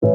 This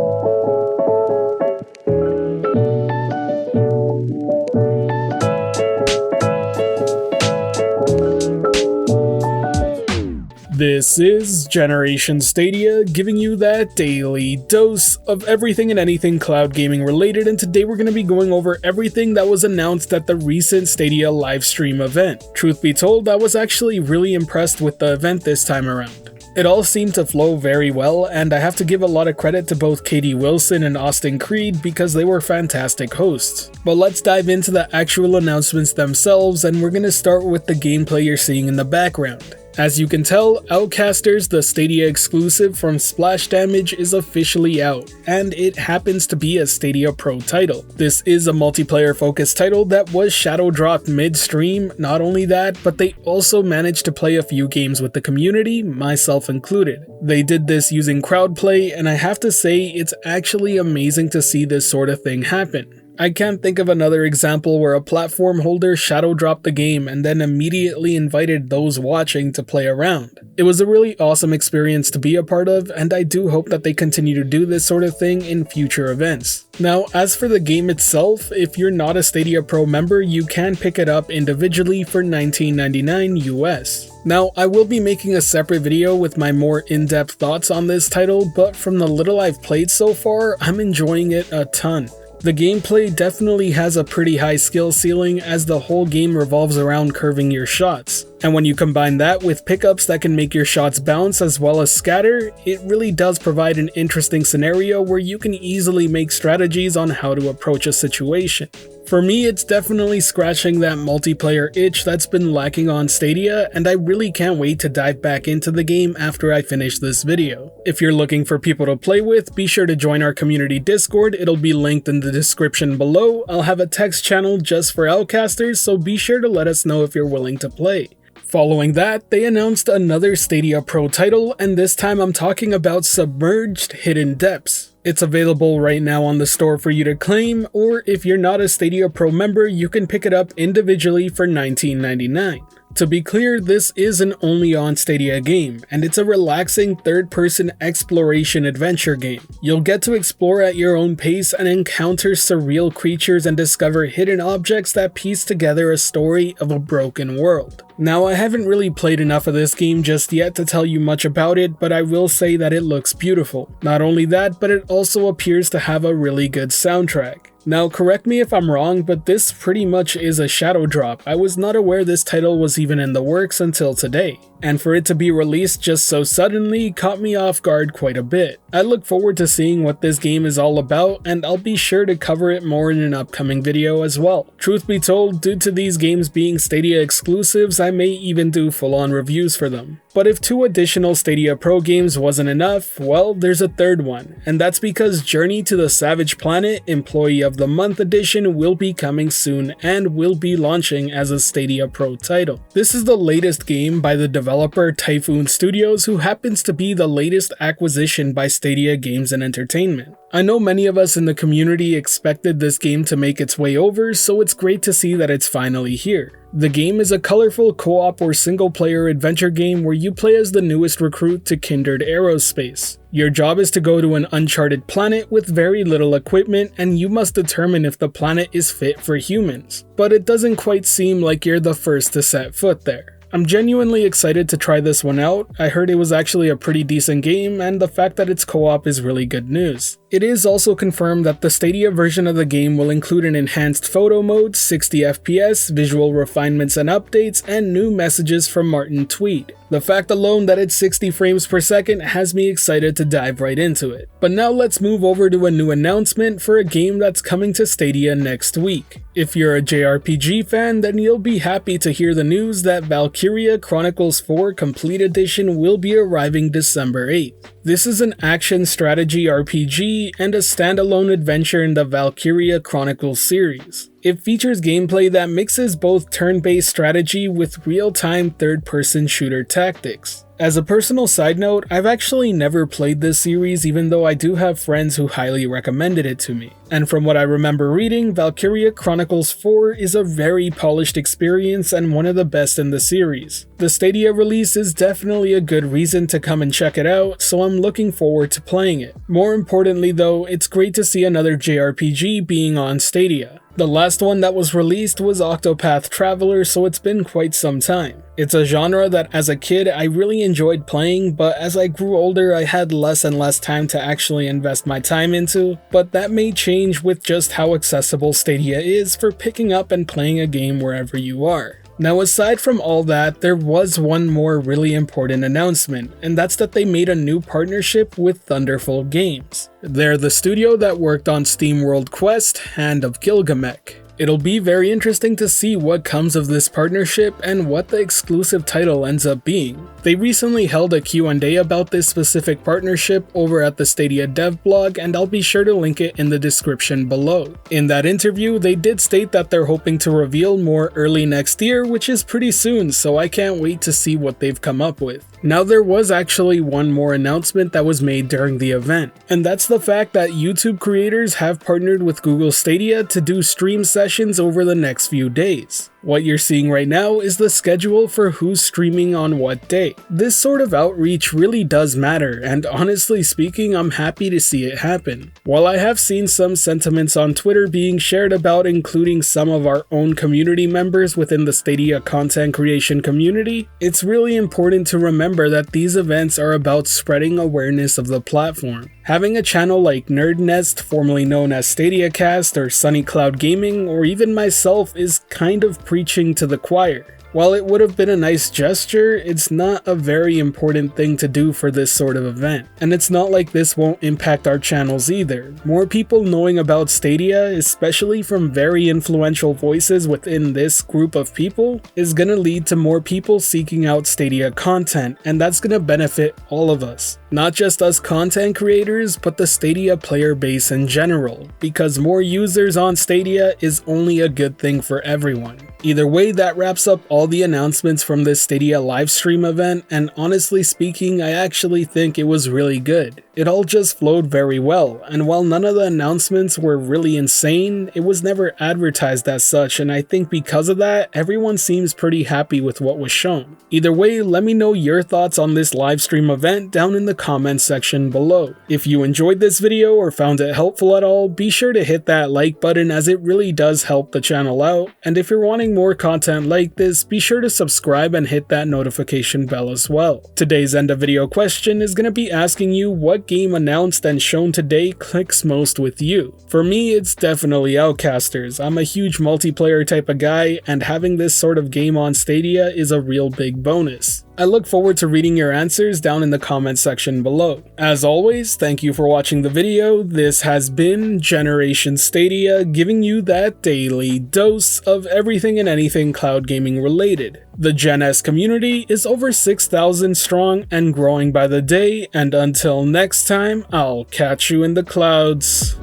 is Generation Stadia, giving you that daily dose of everything and anything cloud gaming related, and today we're going to be going over everything that was announced at the recent Stadia livestream event. Truth be told, I was actually really impressed with the event this time around. It all seemed to flow very well, and I have to give a lot of credit to both Katie Wilson and Austin Creed because they were fantastic hosts. But let's dive into the actual announcements themselves, and we're going to start with the gameplay you're seeing in the background. As you can tell, Outcasters, the Stadia exclusive from Splash Damage, is officially out, and it happens to be a Stadia Pro title. This is a multiplayer focused title that was shadow dropped mid-stream. Not only that, but they also managed to play a few games with the community, myself included. They did this using crowd play, and I have to say it's actually amazing to see this sort of thing happen. I can't think of another example where a platform holder shadow dropped the game and then immediately invited those watching to play around. It was a really awesome experience to be a part of, and I do hope that they continue to do this sort of thing in future events. Now, as for the game itself, if you're not a Stadia Pro member, you can pick it up individually for $19.99 US. Now, I will be making a separate video with my more in-depth thoughts on this title, but from the little I've played so far, I'm enjoying it a ton. The gameplay definitely has a pretty high skill ceiling as the whole game revolves around curving your shots. And when you combine that with pickups that can make your shots bounce as well as scatter, it really does provide an interesting scenario where you can easily make strategies on how to approach a situation. For me, it's definitely scratching that multiplayer itch that's been lacking on Stadia, and I really can't wait to dive back into the game after I finish this video. If you're looking for people to play with, be sure to join our community Discord. It'll be linked in the description below. I'll have a text channel just for Outcasters, so be sure to let us know if you're willing to play. Following that, they announced another Stadia Pro title, and this time I'm talking about Submerged Hidden Depths. It's available right now on the store for you to claim, or if you're not a Stadia Pro member, you can pick it up individually for $19.99. To be clear, this is an only on Stadia game, and it's a relaxing third-person exploration adventure game. You'll get to explore at your own pace and encounter surreal creatures and discover hidden objects that piece together a story of a broken world. Now, I haven't really played enough of this game just yet to tell you much about it, but I will say that it looks beautiful. Not only that, but it also appears to have a really good soundtrack. Now, correct me if I'm wrong, but this pretty much is a shadow drop. I was not aware this title was even in the works until today, and for it to be released just so suddenly caught me off guard quite a bit. I look forward to seeing what this game is all about, and I'll be sure to cover it more in an upcoming video as well. Truth be told, due to these games being Stadia exclusives, I may even do full-on reviews for them. But if 2 additional Stadia Pro games wasn't enough, well, there's a third one, and that's because Journey to the Savage Planet Employee of the Month edition will be coming soon and will be launching as a Stadia Pro title. This is the latest game by the developer Typhoon Studios, who happens to be the latest acquisition by Stadia Games and Entertainment. I know many of us in the community expected this game to make its way over, so it's great to see that it's finally here. The game is a colorful co-op or single-player adventure game where you play as the newest recruit to Kindred Aerospace. Your job is to go to an uncharted planet with very little equipment, and you must determine if the planet is fit for humans. But it doesn't quite seem like you're the first to set foot there. I'm genuinely excited to try this one out. I heard it was actually a pretty decent game, and the fact that it's co-op is really good news. It is also confirmed that the Stadia version of the game will include an enhanced photo mode, 60 FPS, visual refinements and updates, and new messages from Martin Tweed. The fact alone that it's 60 frames per second has me excited to dive right into it. But now let's move over to a new announcement for a game that's coming to Stadia next week. If you're a JRPG fan, then you'll be happy to hear the news that Valkyria Chronicles 4 Complete Edition will be arriving December 8th. This is an action strategy RPG and a standalone adventure in the Valkyria Chronicles series. It features gameplay that mixes both turn-based strategy with real-time third-person shooter tactics. As a personal side note, I've actually never played this series even though I do have friends who highly recommended it to me. And from what I remember reading, Valkyria Chronicles 4 is a very polished experience and one of the best in the series. The Stadia release is definitely a good reason to come and check it out, so I'm looking forward to playing it. More importantly though, it's great to see another JRPG being on Stadia. The last one that was released was Octopath Traveler, so it's been quite some time. It's a genre that as a kid I really enjoyed playing, but as I grew older I had less and less time to actually invest my time into, but that may change with just how accessible Stadia is for picking up and playing a game wherever you are. Now aside from all that, there was one more really important announcement, and that's that they made a new partnership with Thunderful Games. They're the studio that worked on SteamWorld Quest, Hand of Gilgamesh. It'll be very interesting to see what comes of this partnership and what the exclusive title ends up being. They recently held a Q&A about this specific partnership over at the Stadia dev blog, and I'll be sure to link it in the description below. In that interview, they did state that they're hoping to reveal more early next year, which is pretty soon, so I can't wait to see what they've come up with. Now there was actually one more announcement that was made during the event, and that's the fact that YouTube creators have partnered with Google Stadia to do stream sessions over the next few days. What you're seeing right now is the schedule for who's streaming on what day. This sort of outreach really does matter, and honestly speaking, I'm happy to see it happen. While I have seen some sentiments on Twitter being shared about including some of our own community members within the Stadia content creation community, it's really important to remember that these events are about spreading awareness of the platform. Having a channel like Nerd Nest, formerly known as StadiaCast or Sunny Cloud Gaming, or even myself is kind of preaching to the choir. While it would have been a nice gesture, it's not a very important thing to do for this sort of event. And it's not like this won't impact our channels either. More people knowing about Stadia, especially from very influential voices within this group of people, is gonna lead to more people seeking out Stadia content, and that's gonna benefit all of us. Not just us content creators, but the Stadia player base in general, because more users on Stadia is only a good thing for everyone. Either way, that wraps up all the announcements from this Stadia livestream event, and honestly speaking, I actually think it was really good. It all just flowed very well, and while none of the announcements were really insane, it was never advertised as such, and I think because of that, everyone seems pretty happy with what was shown. Either way, let me know your thoughts on this livestream event down in the comments section below. If you enjoyed this video or found it helpful at all, be sure to hit that like button as it really does help the channel out, and if you're wanting more content like this, be sure to subscribe and hit that notification bell as well. Today's end of video question is going to be asking you what game announced and shown today clicks most with you. For me, it's definitely Outcasters. I'm a huge multiplayer type of guy, and having this sort of game on Stadia is a real big bonus. I look forward to reading your answers down in the comment section below. As always, thank you for watching the video. This has been Generation Stadia, giving you that daily dose of everything and anything cloud gaming related. The Gen S community is over 6,000 strong and growing by the day, and until next time, I'll catch you in the clouds.